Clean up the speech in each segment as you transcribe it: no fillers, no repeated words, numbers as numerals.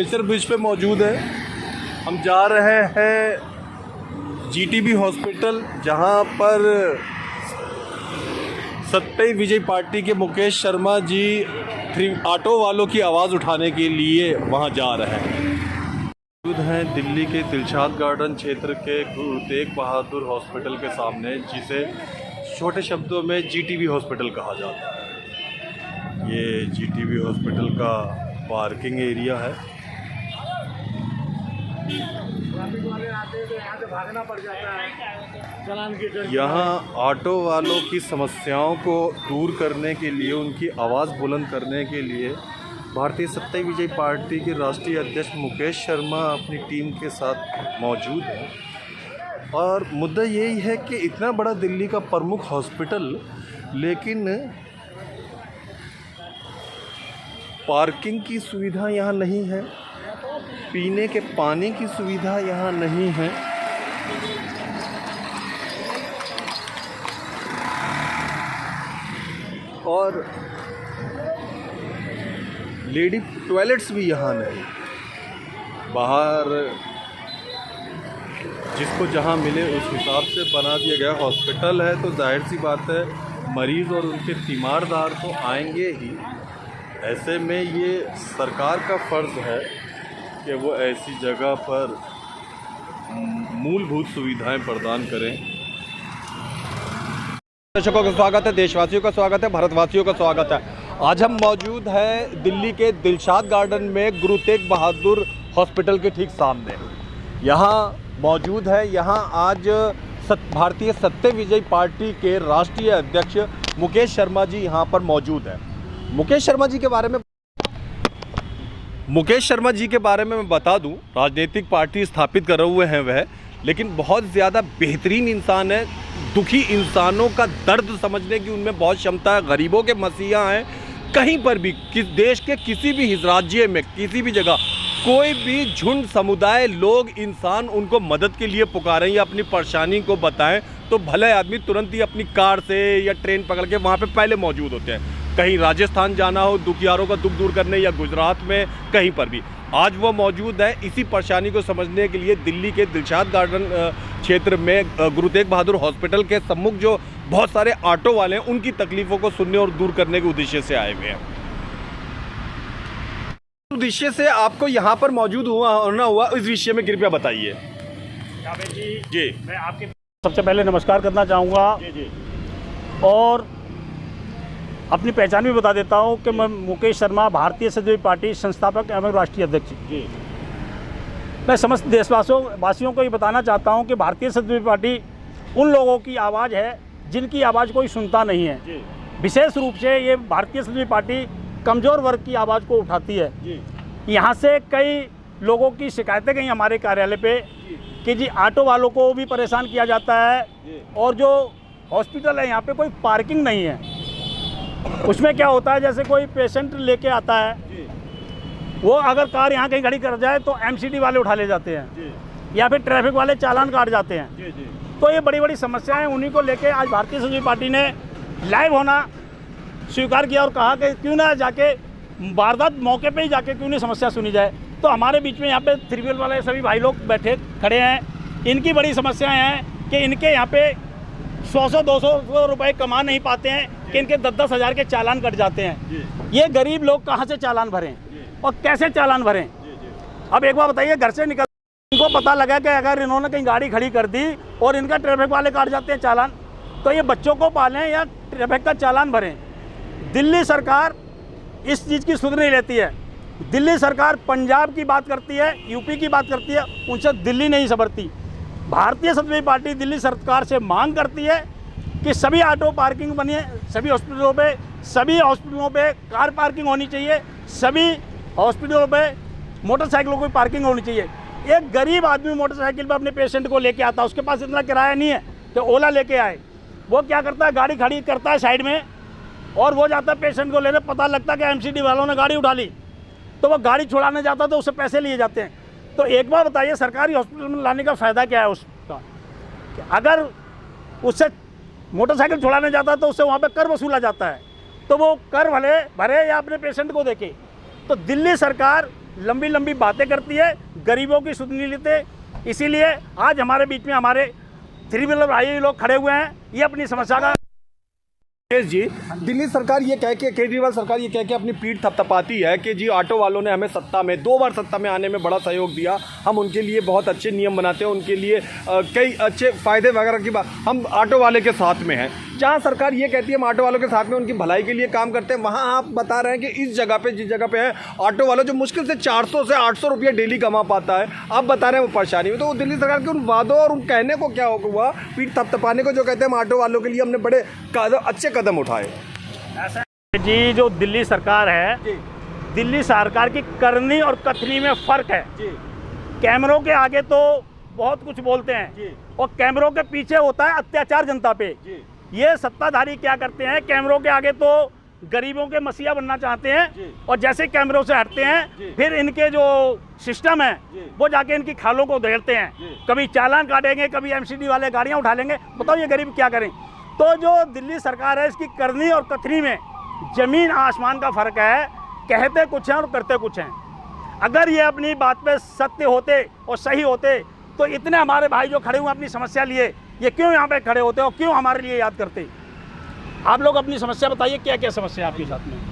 Belsar bridge पे मौजूद है। हम जा रहे हैं जीटीबी हॉस्पिटल, जहां पर सत्य विजय पार्टी के मुकेश शर्मा जी ऑटो वालों की आवाज़ उठाने के लिए वहां जा रहे हैं। मौजूद हैं दिल्ली के दिलशाद गार्डन क्षेत्र के गुरु तेग बहादुर हॉस्पिटल के सामने, जिसे छोटे शब्दों में जीटीबी हॉस्पिटल कहा जाता है। ये जीटीबी हॉस्पिटल का पार्किंग एरिया है। यहाँ ऑटो वालों की समस्याओं को दूर करने के लिए, उनकी आवाज़ बुलंद करने के लिए भारतीय सत्य विजय पार्टी के राष्ट्रीय अध्यक्ष मुकेश शर्मा अपनी टीम के साथ मौजूद हैं। और मुद्दा यही है कि इतना बड़ा दिल्ली का प्रमुख हॉस्पिटल, लेकिन पार्किंग की सुविधा यहाँ नहीं है, पीने के पानी की सुविधा यहाँ नहीं है, और लेडी टॉयलेट्स भी यहाँ नहीं। बाहर जिसको जहाँ मिले उस हिसाब से बना दिया गया हॉस्पिटल है, तो जाहिर सी बात है मरीज़ और उनके तीमारदार तो आएंगे ही। ऐसे में ये सरकार का फ़र्ज़ है कि वो ऐसी जगह पर मूलभूत सुविधाएं प्रदान करें। दर्शकों का स्वागत है, देशवासियों का स्वागत है, भारतवासियों का स्वागत है। आज हम मौजूद हैं दिल्ली के दिलशाद गार्डन में गुरु तेग बहादुर हॉस्पिटल के ठीक सामने। यहाँ मौजूद है, यहाँ आज भारतीय सत्य विजय पार्टी के राष्ट्रीय अध्यक्ष मुकेश शर्मा जी यहाँ पर मौजूद हैं। मुकेश शर्मा जी के बारे में मैं बता दूं, राजनीतिक पार्टी स्थापित कर रहे हुए हैं वह, लेकिन बहुत ज़्यादा बेहतरीन इंसान है। दुखी इंसानों का दर्द समझने की उनमें बहुत क्षमता है। गरीबों के मसीहा हैं। कहीं पर भी, किस देश के किसी भी राज्य में, किसी भी जगह कोई भी झुंड, समुदाय, लोग, इंसान उनको मदद के लिए पुकारें या अपनी परेशानी को बताएं, तो भले आदमी तुरंत ही अपनी कार से या ट्रेन पकड़ के वहाँ पे पहले मौजूद होते हैं। कहीं राजस्थान जाना हो दुखियारों का दुख दूर करने, या गुजरात में, कहीं पर भी आज वो मौजूद है। इसी परेशानी को समझने के लिए दिल्ली के दिलशाद गार्डन क्षेत्र में गुरु तेग बहादुर हॉस्पिटल के सम्मुख जो बहुत सारे ऑटो वाले हैं, उनकी तकलीफ़ों को सुनने और दूर करने के उद्देश्य से आए हुए हैं। उद्देश्य से आपको यहाँ पर मौजूद होना हुआ, इस विषय में कृपया बताइए। जी, मैं आपके सबसे पहले नमस्कार करना चाहूँगा और अपनी पहचान भी बता देता हूँ कि मैं मुकेश शर्मा, भारतीय सत्य विजय पार्टी संस्थापक एवं राष्ट्रीय अध्यक्ष। मैं समस्त देशवासियों को ये बताना चाहता हूँ कि भारतीय सत्य विजय पार्टी उन लोगों की आवाज़ है जिनकी आवाज़ कोई सुनता नहीं है। विशेष रूप से ये भारतीय सत्य विजय पार्टी कमज़ोर वर्ग की आवाज़ को उठाती है। यहाँ से कई लोगों की शिकायतें गई हमारे कार्यालय पे कि जी ऑटो वालों को भी परेशान किया जाता है, और जो हॉस्पिटल है यहाँ पे कोई पार्किंग नहीं है। उसमें क्या होता है, जैसे कोई पेशेंट लेके आता है, वो अगर कार यहाँ कहीं खड़ी कर जाए तो एमसीडी वाले उठा ले जाते हैं, या फिर ट्रैफिक वाले चालान काट जाते हैं। तो ये बड़ी बड़ी समस्याएं, उन्हीं को लेके आज भारतीय सत्य विजय पार्टी ने लाइव होना स्वीकार किया और कहा कि क्यों ना जाके वारदात मौके पे ही जाके क्यों नहीं समस्या सुनी जाए। तो हमारे बीच में यहाँ पे त्रिवेल वाले सभी भाई लोग बैठे खड़े हैं। इनकी बड़ी समस्याएं हैं कि इनके यहाँ पे 100-200 रुपए कमा नहीं पाते हैं, कि इनके 10-10 हज़ार के चालान कट जाते हैं। ये गरीब लोग कहाँ से चालान भरें और कैसे चालान भरें? अब एक बार बताइए, घर से निकल इनको पता लगा कि अगर इन्होंने कहीं गाड़ी खड़ी कर दी और इनका ट्रैफिक वाले काट जाते हैं चालान, तो ये बच्चों को पालें या ट्रैफिक का चालान भरें? दिल्ली सरकार इस चीज़ की सुध नहीं लेती है। दिल्ली सरकार पंजाब की बात करती है, यूपी की बात करती है, उनसे दिल्ली नहीं संभरती। भारतीय सत्य विजय पार्टी दिल्ली सरकार से मांग करती है कि सभी ऑटो पार्किंग बनिए, सभी हॉस्पिटलों पे कार पार्किंग होनी चाहिए, सभी हॉस्पिटलों पे मोटरसाइकिलों की पार्किंग होनी चाहिए। एक गरीब आदमी मोटरसाइकिल पे अपने पेशेंट को लेके आता है, उसके पास इतना किराया नहीं है कि ओला लेके आए। वो क्या करता है, गाड़ी खड़ी करता है साइड में, और वो जाता है पेशेंट को लेने। पता लगता है कि एमसीडी वालों ने गाड़ी उठा ली, तो वो गाड़ी छुड़ाने जाता है तो उससे पैसे लिए जाते हैं। तो एक बार बताइए, सरकारी हॉस्पिटल में लाने का फ़ायदा क्या है उसका? अगर उससे मोटरसाइकिल छुड़ाने जाता है तो उससे वहाँ पे कर वसूला जाता है, तो वो कर भले भरे या अपने पेशेंट को देखे। तो दिल्ली सरकार लंबी लंबी बातें करती है, गरीबों की सुध नहीं लेते। इसीलिए आज हमारे बीच में हमारे थ्री व्हीलर भाई लोग खड़े हुए हैं, ये अपनी समस्या का जी। दिल्ली सरकार ये कह के, केजरीवाल सरकार ये कह के अपनी पीठ थपथपाती है कि जी ऑटो वालों ने हमें सत्ता में 2 बार सत्ता में आने में बड़ा सहयोग दिया, हम उनके लिए बहुत अच्छे नियम बनाते हैं, उनके लिए कई अच्छे फ़ायदे वगैरह की बात, हम ऑटो वाले के साथ में हैं। जहाँ सरकार ये कहती है हम ऑटो वालों के साथ में उनकी भलाई के लिए काम करते हैं, वहाँ आप बता रहे हैं कि इस जगह पे, जिस जगह पे है ऑटो वाला जो मुश्किल से 400 से 800 रुपये डेली कमा पाता है, आप बता रहे हैं वो परेशानी में। तो दिल्ली सरकार के उन वादों और उन कहने को क्या हुआ, पीठ थपथपाने को, जो कहते हैं हम ऑटो वालों के लिए हमने बड़े अच्छे कदम उठाए। ऐसा जी, जो दिल्ली सरकार है जी, दिल्ली सरकार की करनी और कथनी में फ़र्क है जी। कैमरों के आगे तो बहुत कुछ बोलते हैं जी, और कैमरों के पीछे होता है अत्याचार जनता पे जी। ये सत्ताधारी क्या करते हैं, कैमरों के आगे तो गरीबों के मसीहा बनना चाहते हैं जी, और जैसे कैमरों से हटते हैं फिर इनके जो सिस्टम है वो जाके इनकी खालों को उधेड़ते हैं, कभी चालान काटेंगे, कभी एमसीडी वाले गाड़ियां उठा लेंगे। बताओ ये गरीब क्या करें। तो जो दिल्ली सरकार है, इसकी करनी और कथनी में ज़मीन आसमान का फ़र्क है। कहते कुछ हैं और करते कुछ हैं। अगर ये अपनी बात पे सत्य होते और सही होते तो इतने हमारे भाई जो खड़े हुए अपनी समस्या लिए, ये क्यों यहाँ पे खड़े होते और क्यों हमारे लिए याद करते। आप लोग अपनी समस्या बताइए, क्या क्या समस्या है आपके साथ में।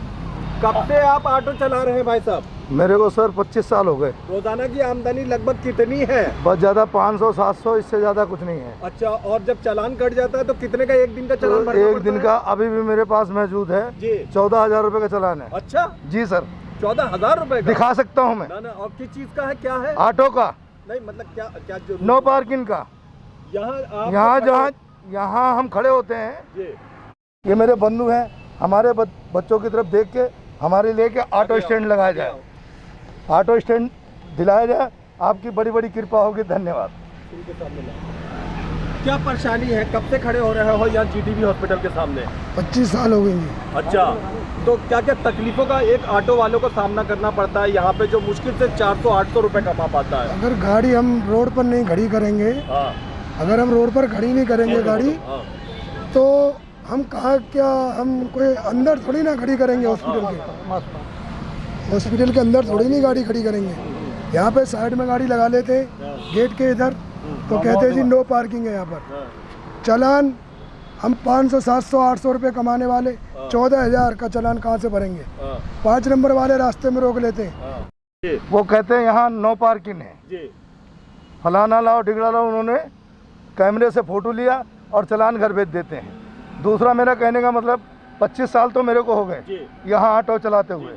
कब से आप ऑटो चला रहे हैं भाई साहब? मेरे को सर 25 साल हो गए। रोजाना की आमदनी लगभग कितनी है? बहुत ज़्यादा 500-700, इससे ज़्यादा कुछ नहीं है। अच्छा, और जब चालान कट जाता है तो कितने का एक दिन का चालान भरना एक पड़ता दिन है? का अभी भी मेरे पास मौजूद है जी। 14,000 रुपये का चालान है। अच्छा जी सर, 14,000 रुपये का? दिखा सकता हूँ मैं। ना, और किस चीज़ का है, क्या है? ऑटो का नहीं, मतलब क्या क्या जो नो पार्किंग का। यहाँ हम खड़े होते हैं, ये मेरे बंधु हैं, हमारे बच्चों की तरफ देख के हमारे लिए के ऑटो स्टैंड लगाया जाए, ऑटो स्टैंड दिलाया जाए। आपकी बड़ी बड़ी कृपा होगी, धन्यवाद। क्या परेशानी है, कब से खड़े हो रहे हो यहाँ जीटीबी हॉस्पिटल के सामने? 25 साल हो गए। अच्छा, तो क्या क्या तकलीफों का एक ऑटो वालों को सामना करना पड़ता है यहाँ पे, जो मुश्किल से 400-800 रुपये कमा पाता है? अगर गाड़ी हम रोड पर नहीं खड़ी करेंगे, अगर हम रोड पर खड़ी नहीं करेंगे गाड़ी, तो हम कहाँ, क्या हम कोई अंदर थोड़ी ना खड़ी करेंगे हॉस्पिटल के अंदर थोड़ी नहीं गाड़ी खड़ी करेंगे। यहाँ पे साइड में गाड़ी लगा लेते हैं गेट के इधर, तो कहते हैं जी नो पार्किंग है यहाँ पर। चालान हम 500, 700, 800 रुपये कमाने वाले 14,000 का चालान कहाँ से भरेंगे? 5 नंबर वाले रास्ते में रोक लेते हैं, वो कहते हैं यहाँ नो पार्किंग है, फलाना लाओ ढिगड़ा लाओ। उन्होंने कैमरे से फ़ोटो लिया और चालान घर भेज देते हैं। दूसरा, मेरा कहने का मतलब 25 साल तो मेरे को हो गए यहाँ ऑटो चलाते हुए,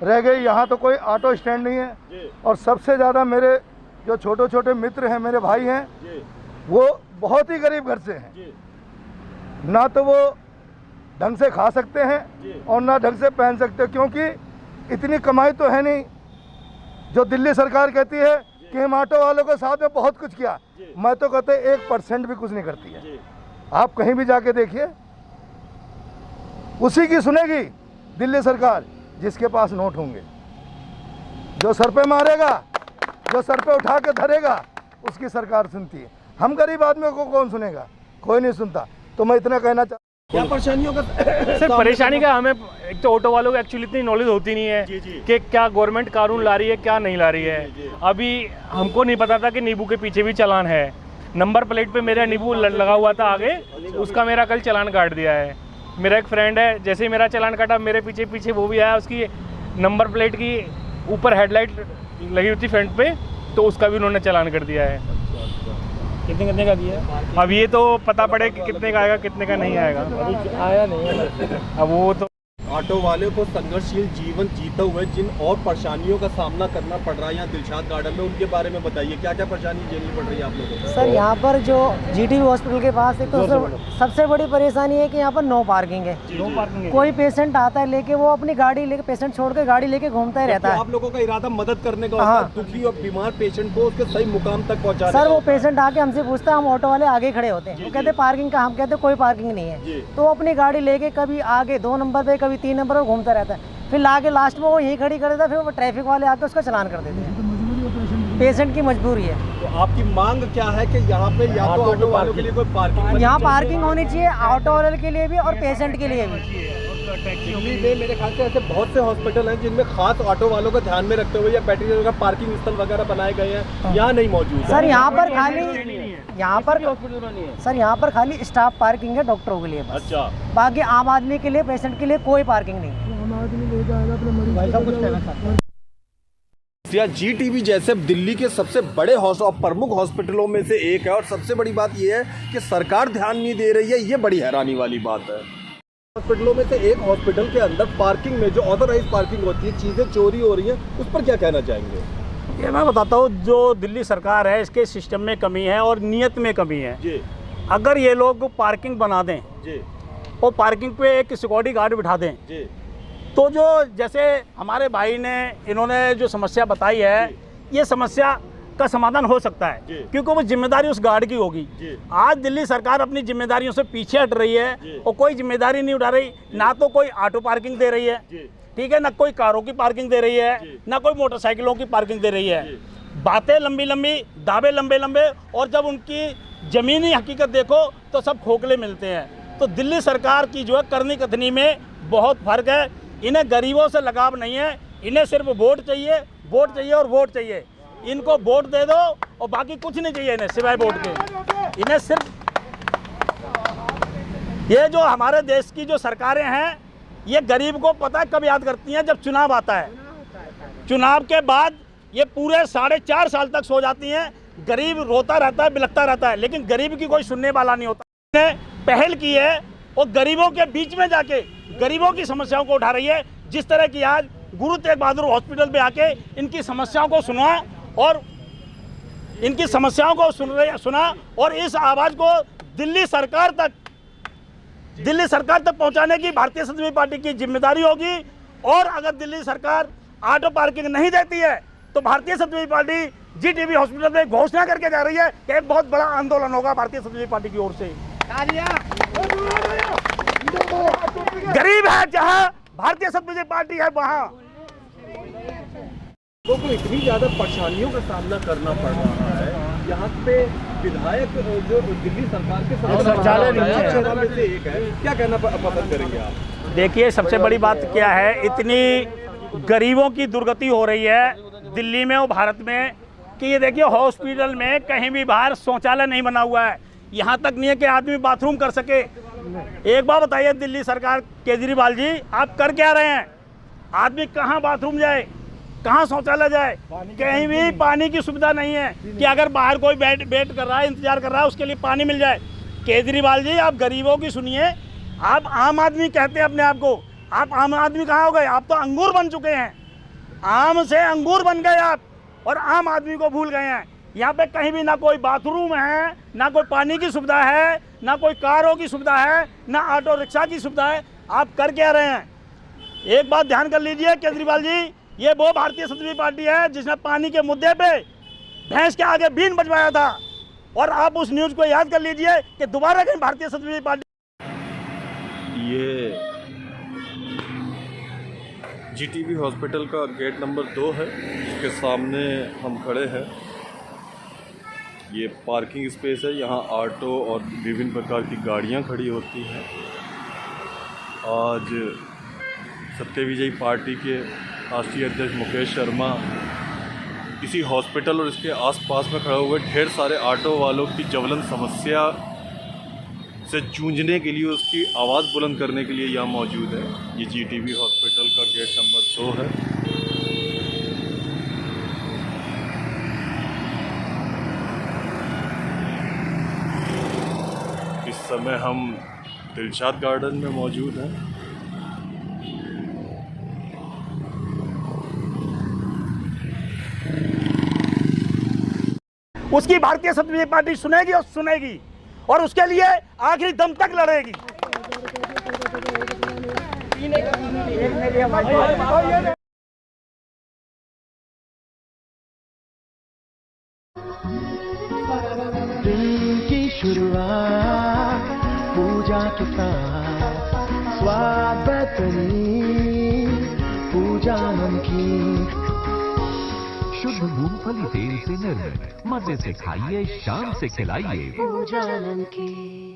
रह गई यहाँ तो कोई ऑटो स्टैंड नहीं है। और सबसे ज़्यादा मेरे जो छोटे छोटे मित्र हैं, मेरे भाई हैं, वो बहुत ही गरीब घर से हैं, ना तो वो ढंग से खा सकते हैं और ना ढंग से पहन सकते, क्योंकि इतनी कमाई तो है नहीं। जो दिल्ली सरकार कहती है कि हम ऑटो वालों के साथ में बहुत कुछ किया, मैं तो कहते 1% भी कुछ नहीं करती है। आप कहीं भी जाके देखिए, उसी की सुनेगी दिल्ली सरकार जिसके पास नोट होंगे। जो सर पे मारेगा, जो सर पे उठा के धरेगा, उसकी सरकार सुनती है। हम गरीब आदमियों को कौन सुनेगा? कोई नहीं सुनता। तो मैं इतना कहना चाहता। क्या परेशानियों का सर परेशानी का, हमें एक तो ऑटो वालों को एक्चुअली इतनी नॉलेज होती नहीं है कि क्या गवर्नमेंट कानून ला रही है, क्या नहीं ला रही है। अभी हमको नहीं पता था कि नींबू के पीछे भी चालान है। नंबर प्लेट पे मेरा नींबू लगा हुआ था आगे, उसका मेरा कल चालान काट दिया है। मेरा एक फ्रेंड है, जैसे ही मेरा चालान काटा मेरे पीछे पीछे वो भी आया, उसकी नंबर प्लेट की ऊपर हेडलाइट लगी हुई थी फ्रंट पे, तो उसका भी उन्होंने चालान कर दिया है। कितने का दिया है? अब ये तो पता पड़े कि कितने का आएगा, कितने का नहीं आएगा। आया नहीं है। अब वो तो ऑटो वाले को संघर्षशील जीवन जीते हुए जिन और परेशानियों का सामना करना पड़ रहा है यहाँ दिलशाद गार्डन में, उनके बारे में बताइए, क्या क्या परेशानी झेलनी पड़ रही है आप लोगों को? सर यहाँ पर जो जीटीबी हॉस्पिटल के पास एक तो सबसे बड़ी परेशानी है कि यहाँ पर नो पार्किंग है। नो पार्किंग है। कोई पेशेंट आता है लेके, वो अपनी गाड़ी लेके, पेशेंट छोड़ के गाड़ी लेके घूमता ही रहता है। आप लोगों का इरादा मदद करने का होता है, दुखी और बीमार पेशेंट को उसके सही मुकाम तक पहुँचाने। सर वो पेशेंट आके हमसे पूछता है, हम ऑटो वाले आगे खड़े होते हैं, वो कहते पार्किंग का, हम कहते कोई पार्किंग नहीं है। तो वो अपनी गाड़ी लेके कभी आगे 2 नंबर पे, कभी 3 नंबर पे घूमता रहता है, फिर लाके लास्ट में वो यही खड़ी कर देता है, फिर वो ट्रैफिक वाले आके उसका चालान कर देते हैं। पेशेंट की मजबूरी है। तो आपकी मांग क्या है कि यहाँ पे या तो ऑटो वालों के लिए कोई पार्किंग, यहाँ पार्किंग होनी चाहिए, ऑटो वाले के लिए भी और पेशेंट के लिए भी। दिल्ली में मेरे ख्याल से ऐसे बहुत से हॉस्पिटल हैं जिनमें खास ऑटो वालों को ध्यान में रखते हुए या बैटरी वगैरह पार्किंग स्थल वगैरह बनाए गए हैं, यहाँ नहीं मौजूद है। सर यहाँ पर खाली यहाँ पर खाली स्टाफ पार्किंग है डॉक्टरों के लिए बस। अच्छा, बाकी आम आदमी के लिए, पेशेंट के लिए कोई पार्किंग नहीं है। आम आदमी ले जाएगा अपने मरीज या जीटीबी जैसे दिल्ली के सबसे बड़े और प्रमुख हॉस्पिटलों में से एक है, और सबसे बड़ी बात यह है कि सरकार ध्यान नहीं दे रही है। ये बड़ी हैरानी वाली बात है। हॉस्पिटलों में से एक हॉस्पिटल के अंदर पार्किंग में जो ऑथराइज पार्किंग होती है, चीज़ें चोरी हो रही हैं, उस पर क्या कहना चाहेंगे? ये मैं बताता हूँ, जो दिल्ली सरकार है इसके सिस्टम में कमी है और नियत में कमी है जी। अगर ये लोग पार्किंग बना दें जी, और पार्किंग पे एक सिक्योरिटी गार्ड बिठा दें जी, तो जो जैसे हमारे भाई ने इन्होंने जो समस्या बताई है, ये समस्या का समाधान हो सकता है क्योंकि वो जिम्मेदारी उस गार्ड की होगी। आज दिल्ली सरकार अपनी जिम्मेदारियों से पीछे हट रही है और कोई जिम्मेदारी नहीं उठा रही। ना तो कोई ऑटो पार्किंग दे रही है, ठीक है, ना कोई कारों की पार्किंग दे रही है, ना कोई मोटरसाइकिलों की पार्किंग दे रही है। बातें लंबी लंबी, दावे लंबे लंबे, और जब उनकी ज़मीनी हकीकत देखो तो सब खोखले मिलते हैं। तो दिल्ली सरकार की जो है करनी कथनी में बहुत फ़र्क है। इन्हें गरीबों से लगाव नहीं है, इन्हें सिर्फ वोट चाहिए, वोट चाहिए और वोट चाहिए। इनको वोट दे दो और बाकी कुछ नहीं चाहिए इन्हें सिवाय वोट के। इन्हें सिर्फ ये जो हमारे देश की जो सरकारें हैं, ये गरीब को पता है कब याद करती हैं, जब चुनाव आता है। चुनाव के बाद ये पूरे 4.5 साल तक सो जाती हैं। गरीब रोता रहता है, बिलखता रहता है, लेकिन गरीब की कोई सुनने वाला नहीं होता। इन्हें पहल की है और गरीबों के बीच में जाके गरीबों की समस्याओं को उठा रही है। जिस तरह की आज गुरु तेग बहादुर हॉस्पिटल पे आके इनकी समस्याओं को सुना और इनकी समस्याओं को सुना और इस आवाज़ को दिल्ली सरकार तक पहुंचाने की भारतीय समाजवादी पार्टी की जिम्मेदारी होगी। और अगर दिल्ली सरकार ऑटो पार्किंग नहीं देती है तो भारतीय समाजवादी पार्टी जीटीबी हॉस्पिटल में घोषणा करके जा रही है कि एक बहुत बड़ा आंदोलन होगा भारतीय समाजवादी पार्टी की ओर से। गरीब है जहां भारतीय समाजवादी पार्टी है वहां लोगों को इतनी ज्यादा परेशानियों का सामना करना पड़ रहा है। यहाँ पे विधायक जो दिल्ली सरकार के में से एक है, क्या कहना पसंद करेंगे आप? देखिए, सबसे बड़ी बात क्या है, इतनी गरीबों की दुर्गति हो रही है दिल्ली में और भारत में कि ये देखिए हॉस्पिटल में कहीं भी बाहर शौचालय नहीं बना हुआ है। यहाँ तक नहीं है कि आदमी बाथरूम कर सके। एक बात बताइए दिल्ली सरकार, केजरीवाल जी, आप कर क्या रहे हैं? आदमी कहाँ बाथरूम जाए, कहाँ शौचालय जाए? कहीं भी पानी की सुविधा नहीं है कि अगर बाहर कोई वेट कर रहा है, इंतजार कर रहा है, उसके लिए पानी मिल जाए। केजरीवाल जी, आप गरीबों की सुनिए। आप आम आदमी कहते हैं अपने आप को, आप आम आदमी कहाँ हो गए? आप तो अंगूर बन चुके हैं। आम से अंगूर बन गए आप और आम आदमी को भूल गए हैं। यहाँ पे कहीं भी ना कोई बाथरूम है, ना कोई पानी की सुविधा है, ना कोई कारों की सुविधा है, ना ऑटो रिक्शा की सुविधा है। आप कर क्या रहे हैं? एक बात ध्यान कर लीजिए केजरीवाल जी, ये वो भारतीय समाजवादी पार्टी है जिसने पानी के मुद्दे पे भैंस के आगे बीन बजवाया था। और आप उस न्यूज़ को याद कर लीजिए कि दोबारा कहीं भारतीय समाजवादी पार्टी। ये जीटीबी हॉस्पिटल का गेट नंबर 2 है, इसके सामने हम खड़े हैं। ये पार्किंग स्पेस है, यहाँ ऑटो और विभिन्न प्रकार की गाड़ियाँ खड़ी होती हैं। आज सत्य विजयी पार्टी के राष्ट्रीय अध्यक्ष मुकेश शर्मा इसी हॉस्पिटल और इसके आसपास में खड़े हुए ढेर सारे ऑटो वालों की ज्वलंत समस्या से जूझने के लिए, उसकी आवाज़ बुलंद करने के लिए यहाँ मौजूद है। ये जीटीबी हॉस्पिटल का गेट नंबर 2 है। इस समय हम दिलशाद गार्डन में मौजूद हैं। उसकी भारतीय समाजवादी पार्टी सुनेगी और सुनेगी और उसके लिए आखिरी दम तक लड़ेगी। दिन की शुरुआत पूजा के साथ, स्वाद बेहतरीन, पूजा नमकीन, शुद्ध मूंगफली तेल से निर्मित, मजे से खाइए, शान से खिलाइए। पूजा नमकीन।